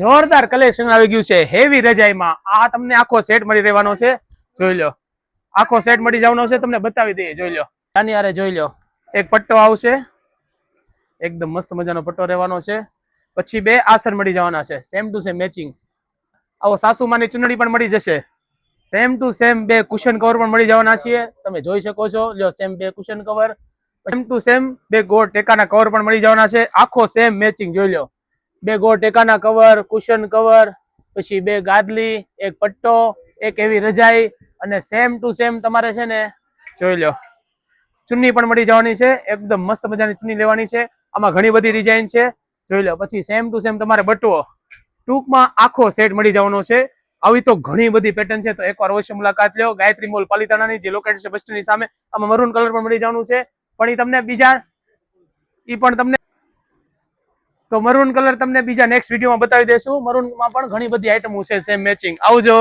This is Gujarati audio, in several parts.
જોરદાર કલેક્શન આવી ગયું છે હેવી રજાઈમાં. આ તમને આખો સેટ મળી રહેવાનો છે, જોઈ લો. આખો સેટ મળી જવાનો છે, તમને બતાવી દઈએ, જોઈ લો. આની હારે જોઈ લો, એક પટ્ટો આવશે, એકદમ મસ્ત મજાનો પટ્ટો રહેવાનો છે. પછી બે આસન મળી જવાના છે, સેમ ટુ સેમ મેચિંગ. આવો સાસુમાની ચુંદડી પણ મળી જશે. સેમ ટુ સેમ બે કુશન કવર પણ મળી જવાના છે, તમે જોઈ શકો છો. લ્યો, સેમ બે cushion cover, same to same બે ગોળ ટેકાના કવર પણ મળી જવાના છે. આખો સેમ મેચિંગ, જોઈ લો. બે ગોળ ટેકાના કવર, કુશન કવર, પછી બે ગાદલી, એક પટ્ટો, એક એવી રજાઈ, અને સેમ ટુ સેમ તમારે છે ને, જોઈ લો, ચુન્ની પણ મળી જવાની છે. એકદમ મસ્ત મજાની ચુન્ની લેવાની છે. આમાં ઘણી બધી ડિઝાઇન છે, જોઈ લો. પછી સેમ ટુ સેમ તમારે બટવો, ટૂંકમાં આખો સેટ મળી જવાનો છે. આવી તો ઘણી બધી પેટર્ન છે, તો એકવાર અવશ્ય મુલાકાત લો. ગાયત્રી મોલ પાલિતાણાની જે લોકેશન છે બસ સ્ટેન્ડની સામે. આમાં મરૂન કલર પણ મળી જવાનું છે, પણ મરૂન કલર તમને બીજા નેક્સ્ટ વિડીયોમાં બતાવી દેશું. મરૂનમાં પણ ઘણી બધી આઈટમો છે સેમ મેચિંગ. આવજો,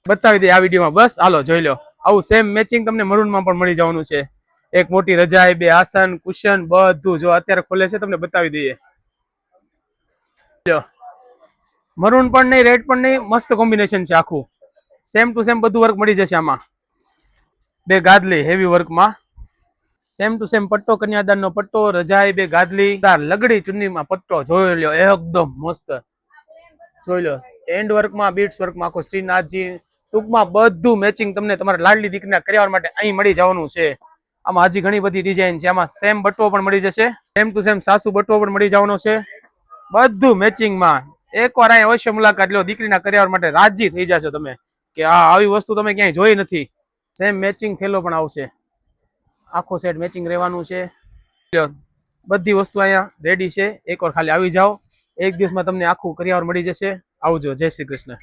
બતાવી દે આ વિડીયોમાં. બસ હાલો, જોઈ લો. આવું સેમ મેચિંગ તમને મરૂનમાં પણ મળી જવાનું છે. એક મોટી રજાઈ, બે આસન, કુશન, બધું જો અત્યારે ખોલે છે, તમને બતાવી દઈએ. મરૂન પણ નહીં, રેડ પણ નહીં, મસ્ત કોમ્બિનેશન છે આખું. સેમ ટુ સેમ બધું વર્ક મળી જશે આમાં. બે ગાદલી હેવી વર્કમાં, સેમ ટુ સેમ પટ્ટો, કન્યાદાનનો પટ્ટો, રજાઈ, બે ગાદલી, લગડી ચુન્નીમાં પટ્ટો, જોઈ લો. એકદમ મસ્ત, જોઈ લો. એન્ડ વર્કમાં, બીટ્સ વર્કમાં આખો શ્રીનાથજી. ટૂંકમાં બધું મેચિંગ તમને તમારા લાડલી દીકરીના કરિયાવર માટે અહીં મળી જવાનું છે. આમાં હજી ઘણી બધી ડિઝાઇન છે. આમાં સેમ બટવો પણ મળી જશે, સેમ ટુ સેમ સાસુ બટવો પણ મળી જવાનો છે. બધું મેચિંગમાં. એકવાર અહીં અવશ્ય મુલાકાત લો. દીકરીના કરિયાવર માટે રાજી થઈ જશો તમે, કે આ આવી વસ્તુ તમે ક્યાંય જોઈ નથી. સેમ મેચિંગ થેલો પણ આવશે, આખો સેટ મેચિંગ રહેવાનું છે. બધી વસ્તુ અહીંયા રેડી છે. એકવાર ખાલી આવી જાઓ, એક દિવસમાં તમને આખું કરિયાવર મળી જશે. આવજો, જય શ્રી કૃષ્ણ.